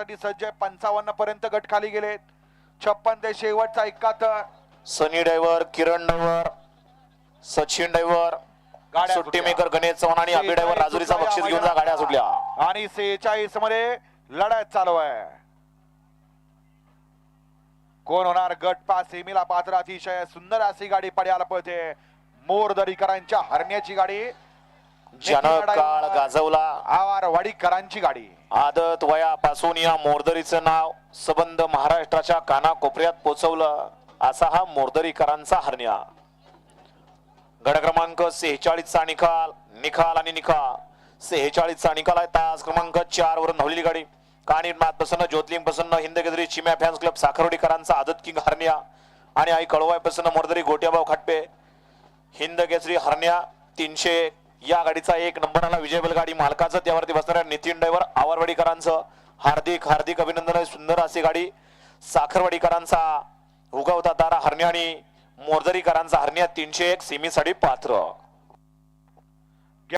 सज्ज आहे. 55 पर्यंत गट खाली गेलेत. 56 ते शेवटचा 71. सनी ड्रायव्हर, किरण ड्रायव्हर, सचिन ड्रायव्हर, सुट्टी मेकर गणेश चव्हाण आणि अभि ड्रायव्हर राजुरीचा बक्षीस घेऊन जा. गाड्या सुटल्या आणि 46 मध्ये लढत चालू आहे. कोण होणार गट पास सेमीला पात्र. अतिशय सुंदर अशी गाडी पड्याला पळते. मोरदरीकरांच्या हरण्याची गाडी, ज्यानं काळ गाजवला. आवारवाडीकरांची गाडी. आदत वयापासून या मोरदरीचं नाव सबंध महाराष्ट्राच्या कानाकोपऱ्यात पोहोचवलं असा हा मोरदरीकरांचा हरण्या. गड क्रमांक 46 चा निकाल आणि निकाल 46 चा निकाल आहे. तास क्रमांक 4 वरून धावलेली गाडी. काणी प्रसन्न, ज्योतिलिंग प्रसन्न, हिंदकेसरी चिम्या फॅन्स क्लब साखरवाडीकरांचा आदत किंग हरण्या आणि आई कळवाय प्रसन्न मोरदरी गोट्याभाऊ खाटपे हिंदकेसरी हरण्या 300 या गाडीचा 1 नंबरला विजय बैलगाडी मालकाचं त्यावरती बसणाऱ्या नितीन ड्रायव्हर आवारवाडीकरांचं हार्दिक हार्दिक अभिनंदन आहे. सुंदर अशी गाडी साखरवाडीकरांचा उगवता तारा हरण्या आणि मोरदरीकरांचा हरण्या 301 सेमीसाठी पात्र.